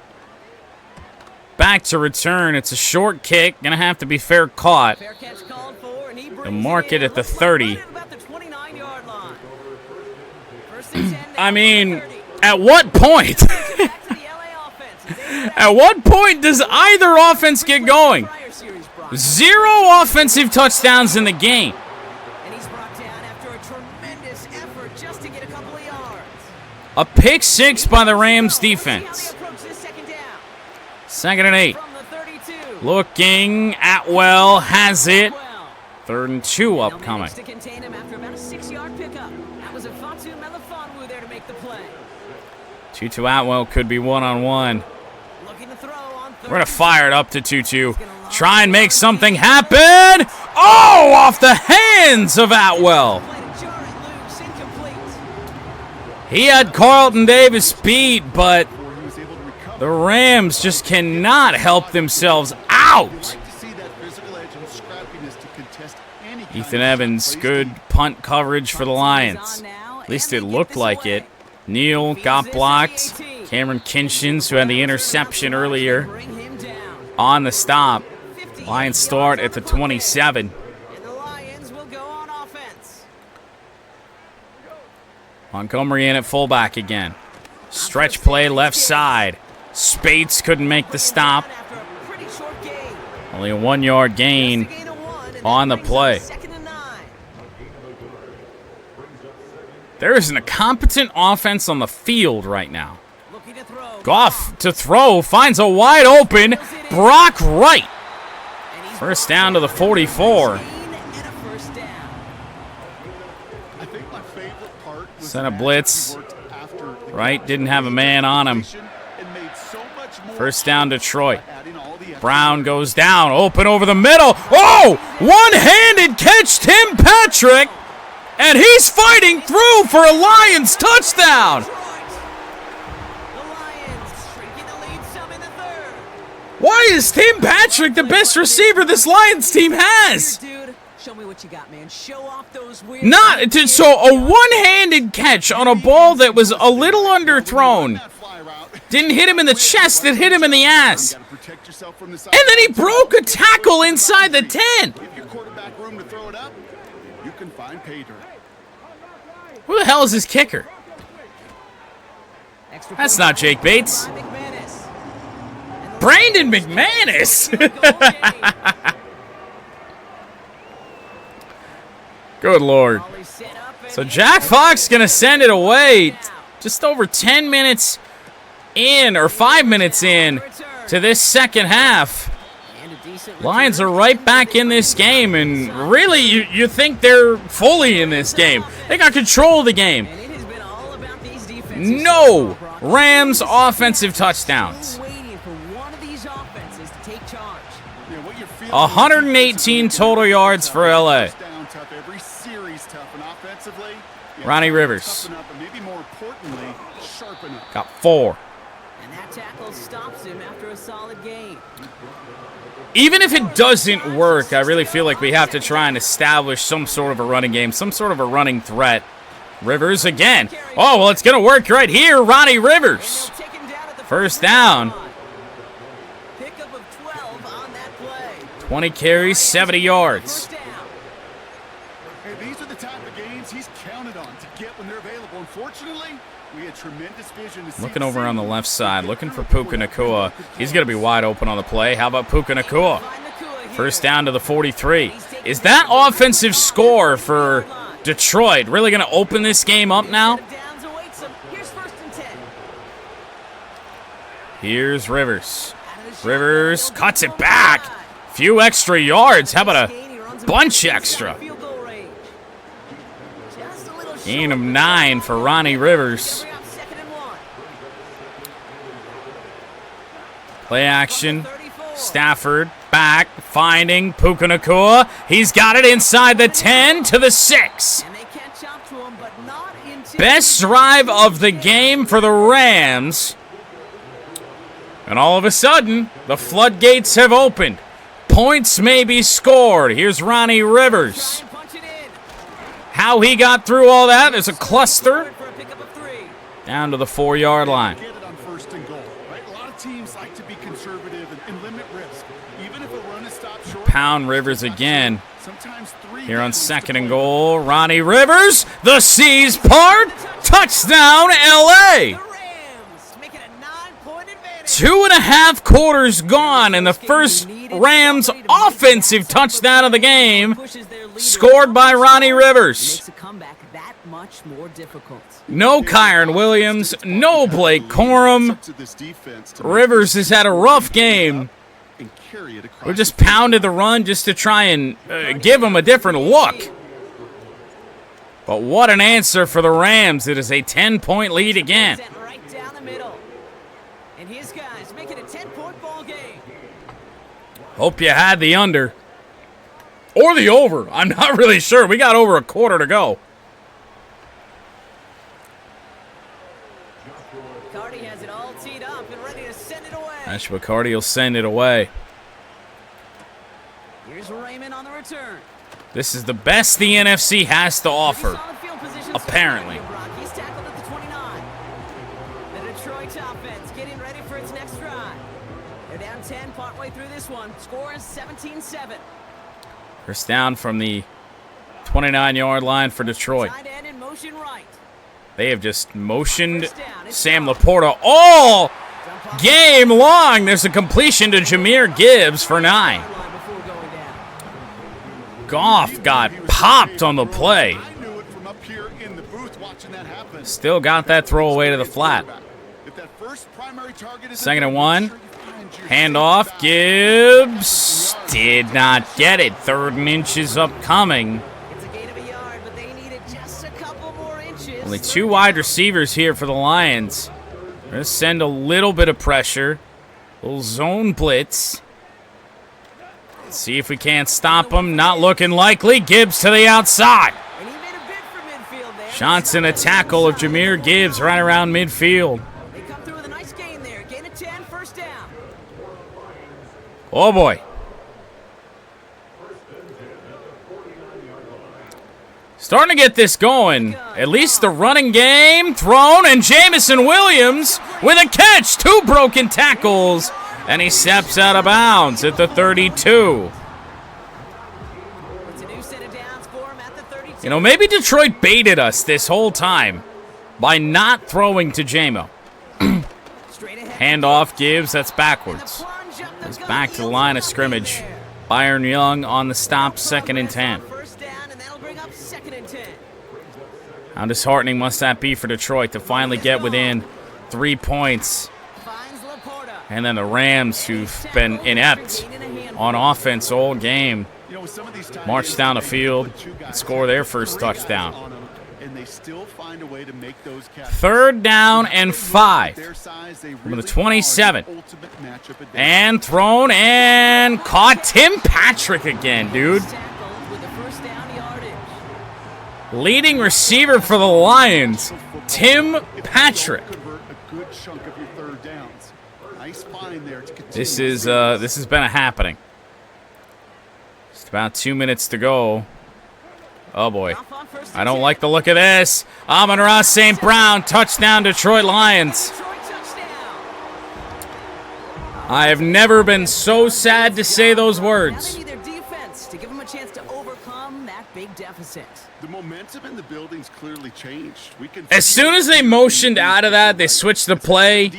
back to return. It's a short kick. Gonna have to be fair caught. Fair catch called for, and he brings They'll mark it in. at the Let's 30. put it about the 29-yard line. First and 10 I down mean, from the 30. at what point? Back to the LA offense. At what point does either offense get going? Prior series, Brock. 0 offensive touchdowns in the game. And he's brought down after a tremendous effort just to get a couple of yards. A pick 6 by the Rams defense. 2nd and 8. From the 32. Looking, Atwell has it. 3rd and 2 upcoming. To contain him after about a 6-yard pickup. That was a Fatu Melifonwu there to make the play. Tutu Atwell could be one-on-one. Looking to throw on third. We're going to fire it up to Tutu. Try and make something happen. Oh, off the hands of Atwell. Play to jar it loose, incomplete. He had Carlton Davis beat, but the Rams just cannot help themselves out. Ethan Evans, good punt coverage for the Lions. At least it looked like it. Neal got blocked. Cameron Kinchins, who had the interception earlier, Bring him down. on the stop. Lions start at the 27. And the Lions will go on offense. Montgomery in at fullback again. Stretch play left side. Spates couldn't make the stop. After a pretty short game. Only a 1-yard gain Just a gain of 1, and on that the brings up play. 2nd and 9. There is an incompetent offense on the field right now. Looking to throw. Goff to throw, finds a wide open Brock Wright. And he's First down to the 44. gain and a first down. I think my favorite part was Sent a the blitz. match we worked after the Wright didn't have a man on him. and made so much more First down Detroit. adding all the Brown goes down, open over the middle. Oh, one-handed catch, Tim Patrick. And he's fighting through for a Lions touchdown. The Lions shrinking the lead some in the third. Why is Tim Patrick the best receiver this Lions team has? Dude, show me what you got, man. Show off those weird. So a one-handed catch on a ball that was a little underthrown. fly route. Didn't hit him in the chest, it hit him in the ass. Gotta protect yourself from this. And then he broke a tackle inside the 10. Give your quarterback room to throw it up. You can find pay dirt. Who the hell is his kicker? Extra That's point not Jake Bates. by McManus. Brandon McManus. Good Lord. Volley set up and So Jack Fox going to send it away just over 10 minutes in, or 5 minutes in, to this second half. and a decent Lions return. are right back in this game, and really, you think they're fully in this game. They got control of the game. And it has been all about these defenses. No Rams offensive touchdowns. Still waiting for one of these offenses to take charge. Yeah, what you're feeling 118 total yards for LA. Down tough, every series tough, and offensively, yeah, Ronnie Rivers. toughen up, and maybe more importantly, sharpen up. Got 4. And that tackle stops him after a solid game. Even if it doesn't work, I really feel like we have to try and establish some sort of a running game, some sort of a running threat. Rivers again. Oh, well, it's going to work right here. Ronnie Rivers. They'll take him down at the First down. Pickup of 12 on that play. 20 carries, 70 yards. First down. Hey, these are the type of games he's counted on to get when they're available. Unfortunately, we had tremendous vision to see. Looking over on the left side, looking for Puka Nacua. He's going to be wide open on the play. How about Puka Nacua? First down to the 43. Is that offensive score for Detroit really going to open this game up now? Here's first and 10. Here's Rivers. Rivers cuts it back. Few extra yards. How about a bunch extra? Gain of 9 for Ronnie Rivers. Play action. Stafford back, finding Puka Nacua. He's got it inside the 10 to the 6. Best drive of the game for the Rams. And all of a sudden, the floodgates have opened. Points may be scored. Here's Ronnie Rivers. How he got through all that is a cluster. Down to the 4-yard line. Get it on first and goal, right? A lot of teams like to be conservative and limit risk. Even if a run is stopped short. Pound Rivers again. Sometimes 3 Here on second and goal, Ronnie Rivers. The C's part. Touchdown, LA. 2.5 quarters gone, and the first Rams offensive touchdown of the game scored by Ronnie Rivers. No Kyron Williams, no Blake Corum. Rivers has had a rough game. We just pounded the run just to try and give him a different look. But what an answer for the Rams. It is a 10-point lead again. Right down the middle. And his guys make it a 10-point ball game. Hope you had the under. Or the over. I'm not really sure. We got over a quarter to go. McCarty has it all teed up and ready to send it away. Ash McCarty will send it away. Here's Raymond on the return. This is the best the NFC has to offer. Solid field position. Apparently. He's tackled at the 29. The Detroit offense getting ready for its next drive. They're down 10 partway through this one. Score is 17-7. First down from the 29-yard line for Detroit. Tight end in motion right. They have just motioned Sam Laporta all game long. There's a completion to Jahmyr Gibbs for 9. Goff got popped on the play. Still got that throw away to the flat. Second and 1. Handoff. Gibbs did not get it. 3rd and inches upcoming. It's a gain of a yard, but they needed just a couple more inches. Only 2 wide receivers here for the Lions. We're going to send a little bit of pressure. A little zone blitz. Let's see if we can't stop him. Not looking likely. Gibbs to the outside. And he made a bid for midfield there. Johnson, a tackle of Jahmyr Gibbs right around midfield. They come through with a nice gain there. Gain of 10, first down. Oh, boy. Starting to get this going. At least the running game thrown, and Jamison Williams with a catch. 2 broken tackles, and he steps out of bounds at the 32. It's a new set of downs for him at the 32. You know, maybe Detroit baited us this whole time by not throwing to Jamo. Handoff Gibbs, that's backwards. It's back to the line of scrimmage. Byron Young on the stop, 2nd and 10. First down, and that'll bring up 2nd and 10. How disheartening must that be for Detroit to finally get within 3 points? Finds Laporta. And then the Rams, who've been inept on offense all game, march down the field and score their first touchdown. And they still find a way to make those catches. 3rd down and 5 from the 27. And thrown and caught. Tim Patrick again, dude. Tackled with the first down yardage. Leading receiver for the Lions, Tim Patrick. This has been a happening. Just about 2 minutes to go. Oh boy, I don't like the look of this. Amon-Ra St. Brown, touchdown Detroit Lions. Detroit touchdown. I have never been so sad to say those words. Now they need their defense to give them a chance to overcome that big deficit. The momentum in the building's clearly changed. As soon as they motioned out of that, they switched the play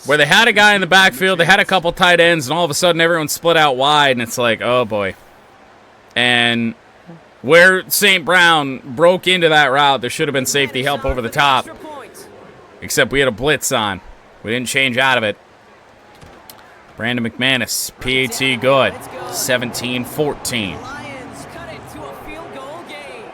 where they had a guy in the backfield, they had a couple tight ends, and all of a sudden everyone split out wide, and it's like, oh boy. And where St. Brown broke into that route, there should have been safety help over the top. Except we had a blitz on. We didn't change out of it. Brandon McManus, PAT good. 17-14. Lions cut it to a field goal game.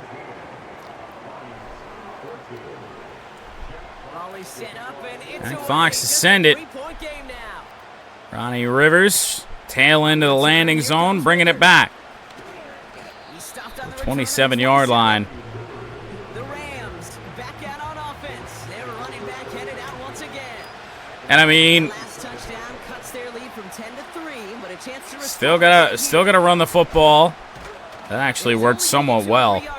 Volley set up and it's Hank away. Fox to Just send a it. 3-point game now. Ronnie Rivers, tail into the landing zone, bringing it back. He stopped on the 27-yard line. The Rams back out on offense. They're running back headed out once again. And I mean, Last touchdown cuts their lead from 10-3, but a chance to still gotta run the football. That actually worked somewhat well. Not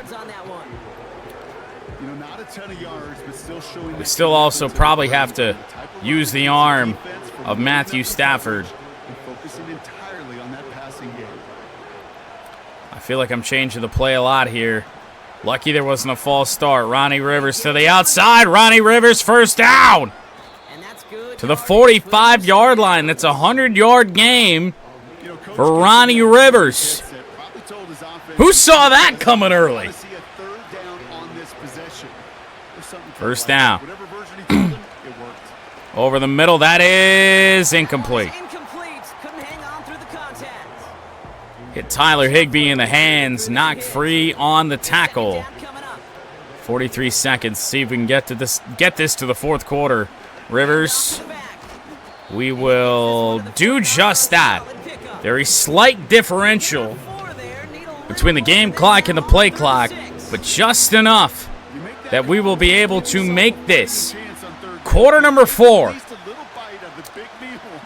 a ton of yards, but still showing We still also probably have to use the arm of Matthew Stafford. and focusing entirely on that passing game. I feel like I'm changing the play a lot here. Lucky there wasn't a false start. Ronnie Rivers to the outside. Ronnie Rivers first down to the 45-yard line. That's a 100-yard game for Ronnie Rivers. Who saw that coming early? First down. Over the middle. That is incomplete. Couldn't hang on through the contact. Hit Tyler Higbee in the hands. Knocked free on the tackle. 43 seconds. See if we can get this to the fourth quarter. Rivers. We will do just that. Very slight differential between the game clock and the play clock, but just enough that we will be able to make this quarter number 4.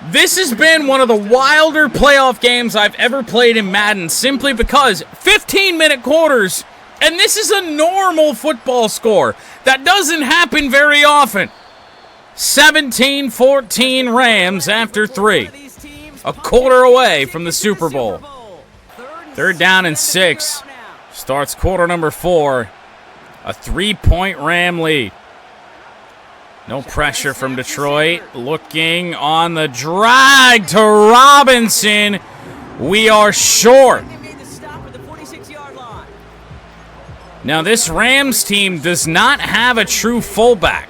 This has been one of the wilder playoff games I've ever played in Madden, simply because 15-minute quarters, and this is a normal football score. That doesn't happen very often. 17-14 Rams after 3. A quarter away from the Super Bowl. 3rd down and 6. Starts quarter number 4. A 3-point Ram lead. No pressure from Detroit. Looking on the drag to Robinson. We are short. Now this Rams team does not have a true fullback.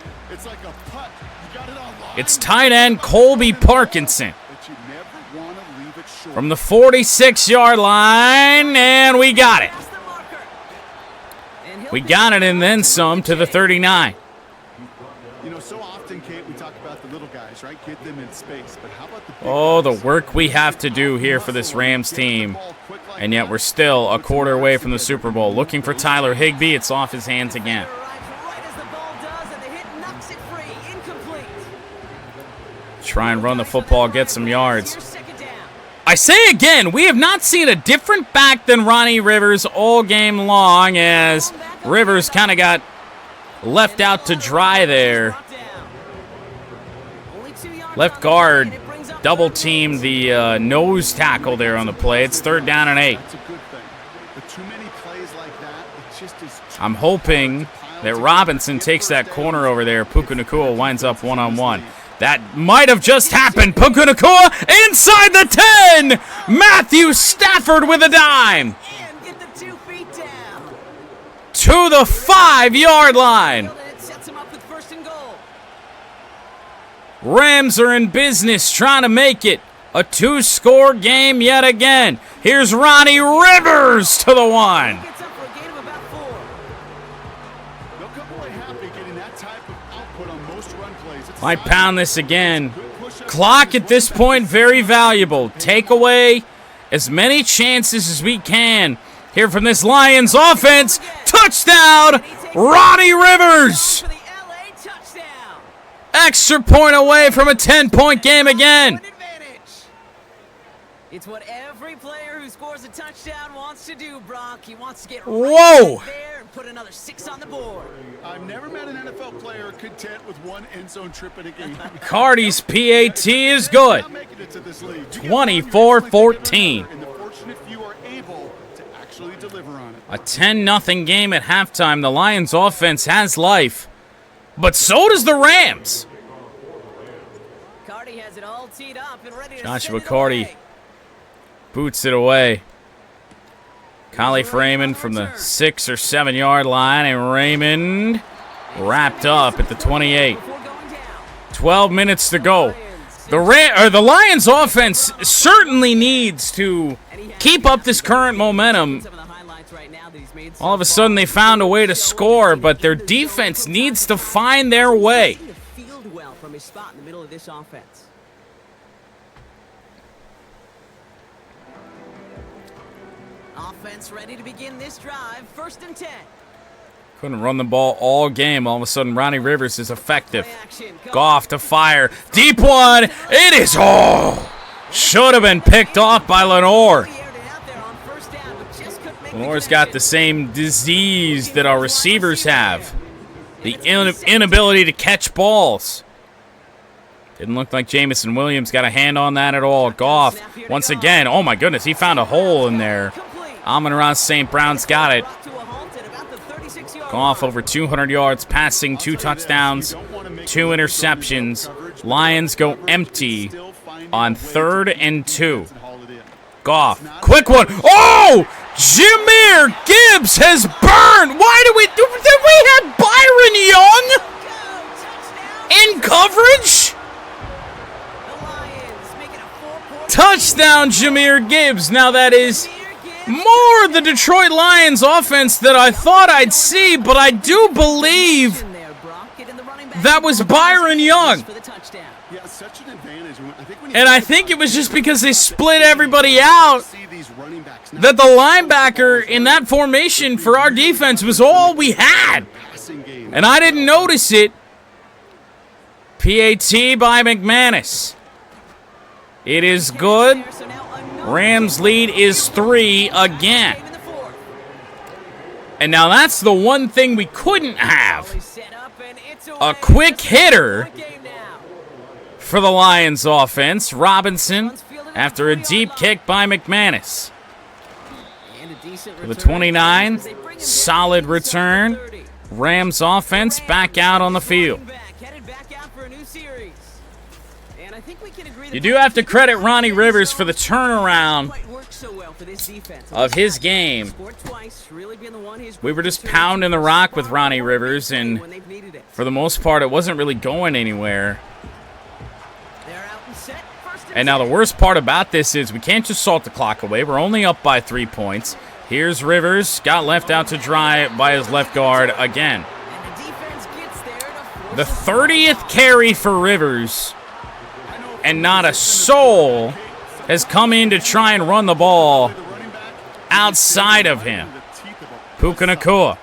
It's tight end Colby Parkinson. From the 46-yard line, and we got it. We got it and then some to the 39. So often, Kate, we talk about the little guys, right? Get them in space, but how about the big Oh, the guys? work we have to do here for this Rams team. And yet we're still a quarter away from the Super Bowl. Looking for Tyler Higbee. It's off his hands again. Try and run the football, get some yards. I say again, we have not seen a different back than Ronnie Rivers all game long, as Rivers kind of got left out to dry there. Left guard double-teamed the nose tackle there on the play. It's 3rd down and 8. That's a good thing. But too many plays like that, it just is too I'm hoping that Robinson takes that corner over there. Puka Nacua winds up one-on-one. That might have just happened. Puka Nacua inside the 10. Matthew Stafford with a dime. And get the 2 feet down. To the 5-yard line. And it sets him up with 1st and goal. Rams are in business trying to make it a 2-score game yet again. Here's Ronnie Rivers to the 1. Gets up for a gain of about 4. They'll come away happy getting that type of output on most run plays. It's Might pound this again. Clock at this point very valuable. Take away as many chances as we can here from this Lions offense. Touchdown, Ronnie Rivers. For the LA touchdown. Extra point away from a 10-point game again. An advantage. It's what every player who scores a touchdown wants to do, Brock. He wants to get Whoa. right there and put another 6 on the board. I've never met an NFL player content with one end zone trip in a game. Cardi's PAT is good. Not making a gets at this league. 24-14. And the fortunate few are able to actually deliver on it. A 10-0 game at halftime. The Lions offense has life, but so does the Rams. Cardi has it all teed up and ready to Joshua send it Cardi away. boots it away. Khalif Raymond from the 6 or 7 yard line, and Raymond wrapped up at the 28. 12 minutes to go. The Lions offense certainly needs to keep up this current momentum. All of a sudden they found a way to score, but their defense needs to find their way. From his spot in the middle of this offense. Offense ready to begin this drive. 1st and 10. Couldn't run the ball all game. All of a sudden, Ronnie Rivers is effective. Goff to fire. Deep one. It is should have been picked off by Lenore. Lenore's got the same disease that our receivers have. The inability to catch balls. Didn't look like Jamison Williams got a hand on that at all. Goff, once again, oh my goodness, he found a hole in there. Amon-Ra St. Brown's got it. Goff over 200 yards, passing, 2 touchdowns, 2 interceptions. Lions go empty on 3rd and 2. Goff, quick one. Oh! Jameer Gibbs has burned. Why did we have Byron Young in coverage? Touchdown, Jameer Gibbs. Now that is more the Detroit Lions offense that I thought I'd see, but I do believe that was Byron Young. And I think it was just because they split everybody out that the linebacker in that formation for our defense was all we had. And I didn't notice it. PAT by McManus. It is good. Rams lead is 3 again. And now that's the one thing we couldn't have. A quick hitter for the Lions offense. Robinson after a deep kick by McManus. For the 29, solid return. Rams offense back out on the field. You do have to credit Ronnie Rivers for the turnaround of his game. We were just pounding the rock with Ronnie Rivers, and for the most part, it wasn't really going anywhere. And now the worst part about this is we can't just salt the clock away. We're only up by 3 points. Here's Rivers, got left out to dry by his left guard again. The 30th carry for Rivers, and not a soul has come in to try and run the ball outside of him. Puka Nacua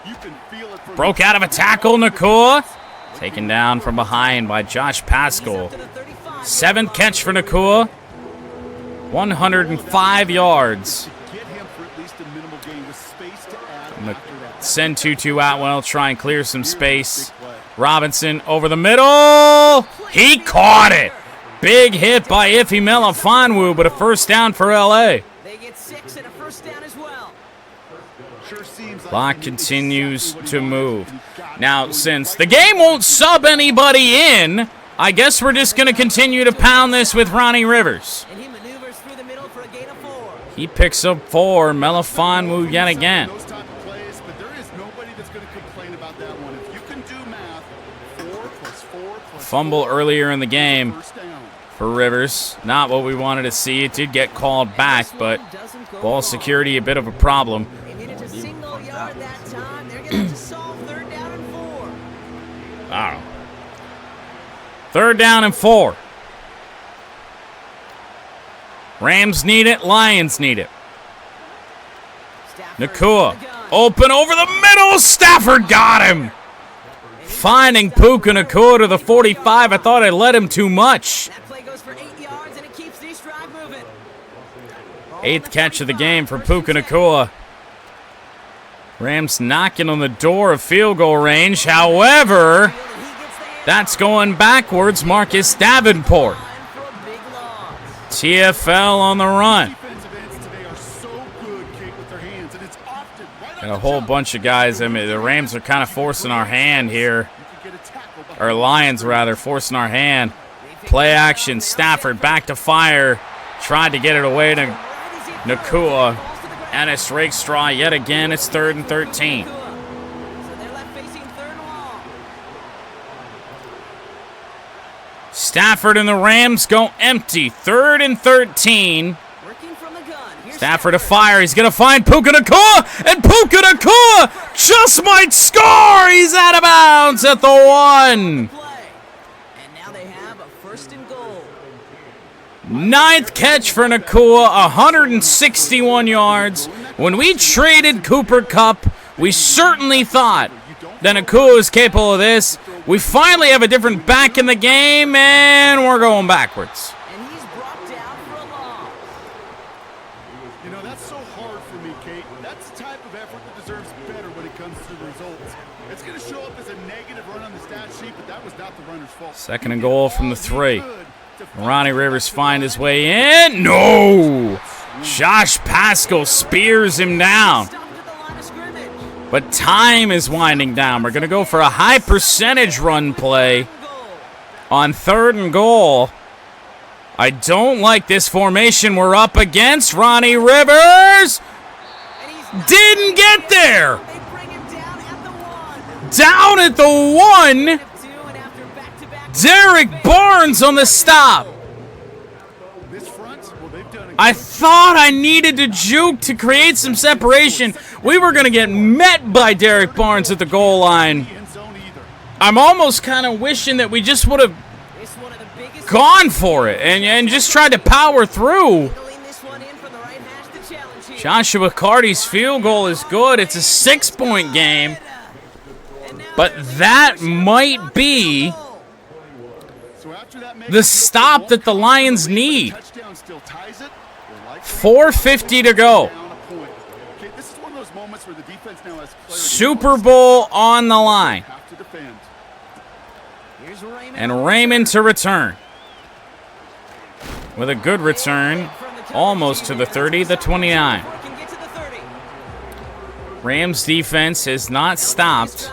broke out of a tackle. Nacua taken down from behind by Josh Paschal. 7th catch for Nacua. 105 yards. Send 2-2 Atwell, try and clear some space. Robinson over the middle. He caught it. Big hit by Ife Melifonwu, but a first down for LA. They get 6 and a first down as well. Clock continues to move. Now, since the game won't sub anybody in, I guess we're just going to continue to pound this with Ronnie Rivers. And he maneuvers through the middle for a gain of 4. He picks up 4. Melifonwu yet again. Fumble earlier in the game for Rivers. Not what we wanted to see. It did get called back, but ball security a bit of a problem. They needed a single yard that time. They're going to have to solve 3rd down and 4. I don't know. 3rd down and 4. Rams need it. Lions need it. Nacua open over the middle. Stafford got him. Finding Puka Nacua to the 45. I thought I let him too much. That play goes for 8 yards, and it keeps this drive moving. 8th catch of the game for Puka Nacua. Rams knocking on the door of field goal range. However, that's going backwards. Marcus Davenport. TFL on the run. Defensive ends today are so good, Kate, with their hands, and it's often right And a whole bunch of guys. I mean, the Rams are kind of forcing our hand here. Or Lions, rather, forcing our hand. Play action. Stafford back to fire. Tried to get it away to Nakua. And a straight straw yet again. It's 3rd and 13. Stafford and the Rams go empty. 3rd and 13. Stafford to fire. He's going to find Puka Nakua. And Puka Nakua just might score. He's out of bounds at the 1. Ninth catch for Nakua, 161 yards. When we traded Cooper Kupp, we certainly thought that Nakua was capable of this. We finally have a different back in the game, and we're going backwards. And he's brought down for a loss. You know, that's so hard for me, Kate. That's the type of effort that deserves better when it comes to the results. It's going to show up as a negative run on the stat sheet, but that was not the runner's fault. 2nd and goal from the 3. Ronnie Rivers find his way in. No! Josh Pascal spears him down. But time is winding down. We're going to go for a high percentage run play on 3rd and goal. I don't like this formation we're up against. Ronnie Rivers didn't get there. Down at the 1. Derek Barnes on the stop. I thought I needed to juke to create some separation. We were going to get met by Derek Barnes at the goal line. I'm almost kind of wishing that we just would have gone for it and just tried to power through. Joshua Carty's field goal is good. It's a 6-point game. But that might be the stop that the Lions need. 4:50 to go. Super Bowl on the line. And Raymond to return. With a good return, almost to the 30, the 29. Rams defense has not stopped.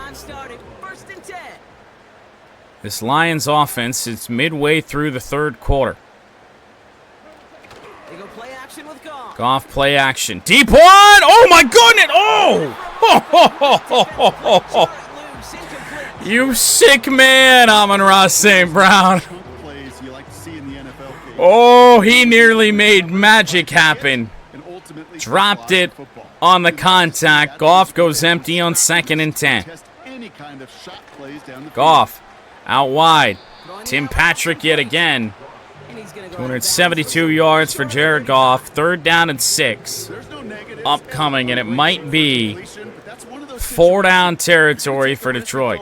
This Lions offense is midway through the 3rd quarter. Goff play action. Deep one! Oh my goodness! Oh! You sick man, Amon-Ra St. Brown. Oh, he nearly made magic happen. Dropped it on the contact. Goff goes empty on 2nd and 10. Goff out wide. Tim Patrick yet again. 272 yards for Jared Goff. 3rd down and 6. Upcoming, and it might be 4-down territory for Detroit.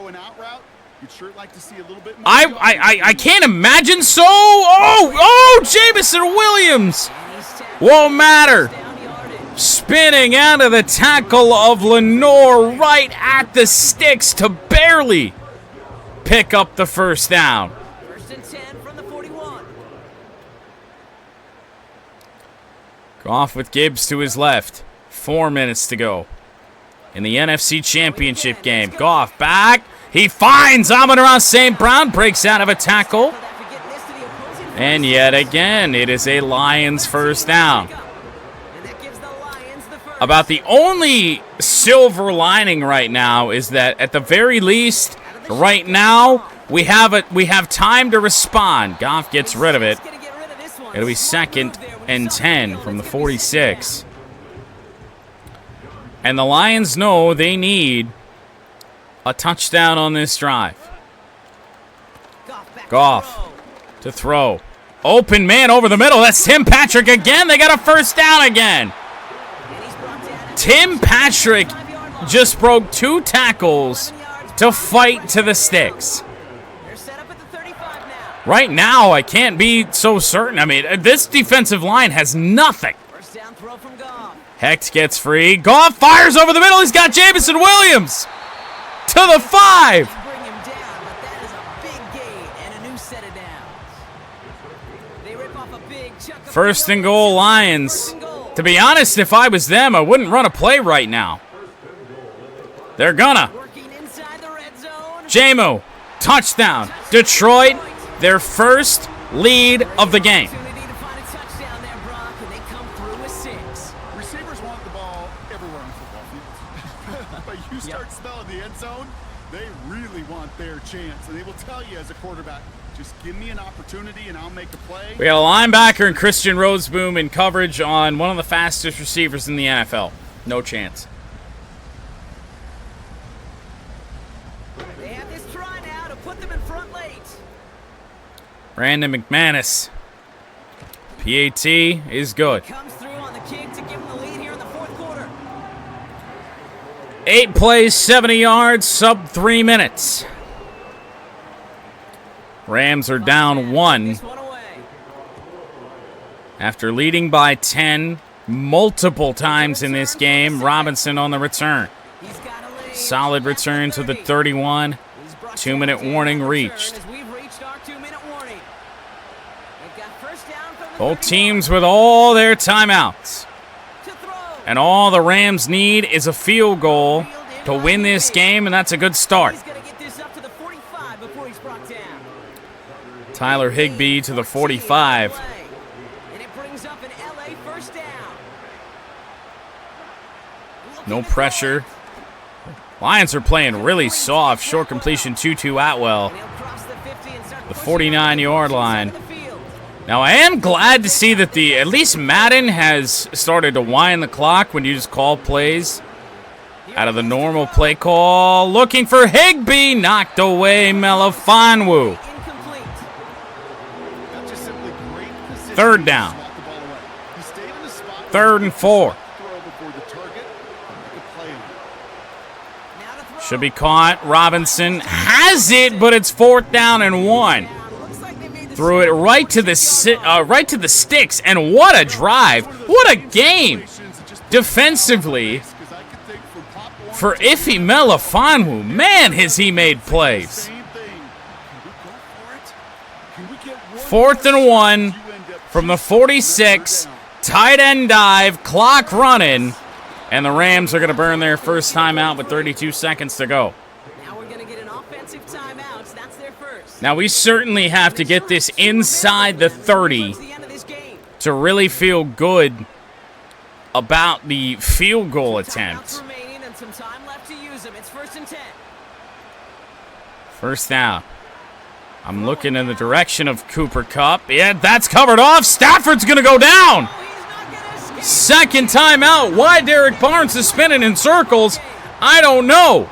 I can't imagine so. Oh, Jamison Williams. Won't matter. Spinning out of the tackle of Lenore right at the sticks to barely pick up the 1st down. 1st and 10 from the 41. Goff with Gibbs to his left. 4 minutes to go in the NFC Championship game. Goff back. He finds Amon-Ra St. Brown. Breaks out of a tackle. And yet again, it is a Lions 1st down. About the only silver lining right now is that at the very least, right now, we have time to respond. Goff gets rid of it. It'll be 2nd and 10 from the 46. And the Lions know they need a touchdown on this drive. Goff to throw. Open man over the middle. That's Tim Patrick again. They got a 1st down again. Tim Patrick just broke 2 tackles to fight to the sticks. Right now, I can't be so certain. I mean, this defensive line has nothing. Hecht gets free. Goff fires over the middle. He's got Jamison Williams to the 5. First and goal, Lions. To be honest, if I was them, I wouldn't run a play right now. They're gonna. JMO, touchdown. Detroit, their first lead of the game. Receivers want the ball everywhere on the football field. But you start smelling the end zone, they really want their chance. And they will tell you as a quarterback, just give me an opportunity and I'll make a play. We got a linebacker and Christian Roseboom in coverage on one of the fastest receivers in the NFL. No chance. They have this try now to put them in front late. Brandon McManus. PAT is good. Comes through on the kick to give them the lead here in the fourth quarter. 8 plays, 70 yards, sub 3 minutes. Rams are down 1 after leading by 10 multiple times in this game. Robinson on the return. Solid return to the 31. 2-minute warning reached. Both teams with all their timeouts. And all the Rams need is a field goal to win this game, and that's a good start. Tyler Higbee to the 45. No pressure. Lions are playing really soft. Short completion, Tutu Atwell. The 49-yard line. Now, I am glad to see that at least Madden has started to wind the clock when you just call plays out of the normal play call. Looking for Higbee. Knocked away Melifonwu. Third down. 3rd and 4. Should be caught. Robinson has it, but it's 4th down and 1. Threw it right to the sticks, and what a drive! What a game! Defensively, for Ife Melifonwu, man, has he made plays. 4th and 1 from the 46. Tight end dive, clock running, and the Rams are going to burn their first timeout with 32 seconds to go. Now we're going to get an offensive timeout. That's their first. Now we certainly have to get this inside the 30 to really feel good about the field goal attempt. First down. I'm looking in the direction of Cooper Kupp. Yeah, that's covered off. Stafford's going to go down. Second timeout. Why Derek Barnes is spinning in circles, I don't know.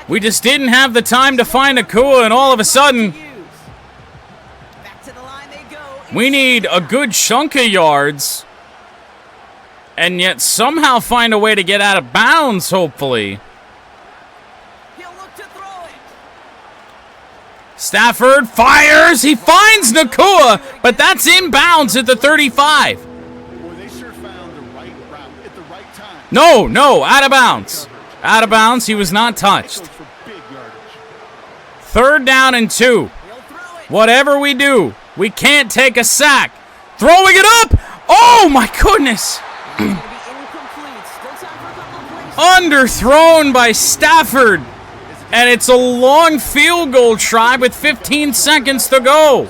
We just didn't have the time to find Akua, and all of a sudden, we need a good chunk of yards, and yet somehow find a way to get out of bounds, hopefully. Stafford fires. He finds Nakua, but that's inbounds at the 35. No, out of bounds. Out of bounds. He was not touched. 3rd down and 2. Whatever we do, we can't take a sack. Throwing it up. Oh, my goodness. Underthrown by Stafford. And it's a long field goal try with 15 seconds to go.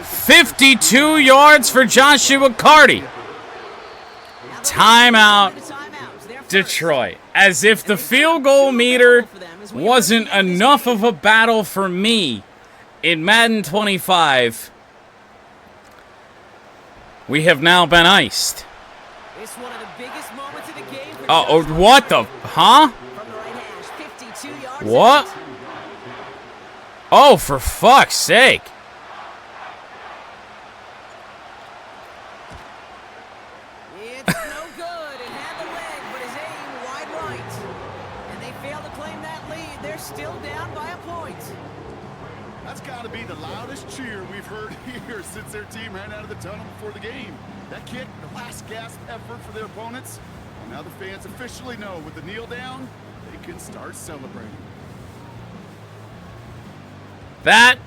52 yards for Joshua Carty. Timeout, Detroit. As if the field goal meter wasn't enough of a battle for me in Madden 25. We have now been iced. Oh, what the? Huh? What? Oh, for fuck's sake. It's no good. It had the leg, but his aim wide right. And they fail to claim that lead. They're still down by a point. That's got to be the loudest cheer we've heard here since their team ran out of the tunnel before the game. That kick, the last gasp effort for their opponents. Well, now the fans officially know with the kneel down, they can start celebrating. That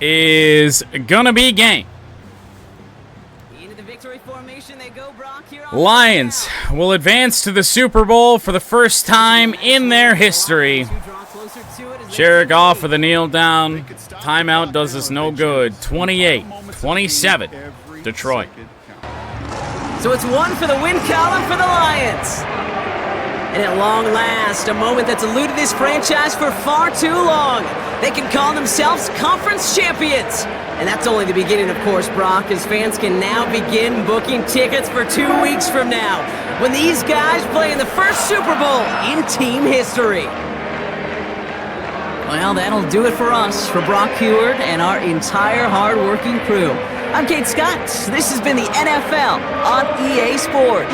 is gonna be game. Into the victory formation they go, Brock, here on Lions will advance to the Super Bowl for the first time in their history. Jared Goff with a kneel down. Timeout does us no good. 28-27, Detroit. So it's one for the win column for the Lions. And at long last, a moment that's eluded this franchise for far too long. They can call themselves conference champions. And that's only the beginning, of course, Brock, as fans can now begin booking tickets for 2 weeks from now, when these guys play in the first Super Bowl in team history. Well, that'll do it for us, for Brock Heward and our entire hard-working crew. I'm Kate Scott. This has been the NFL on EA Sports.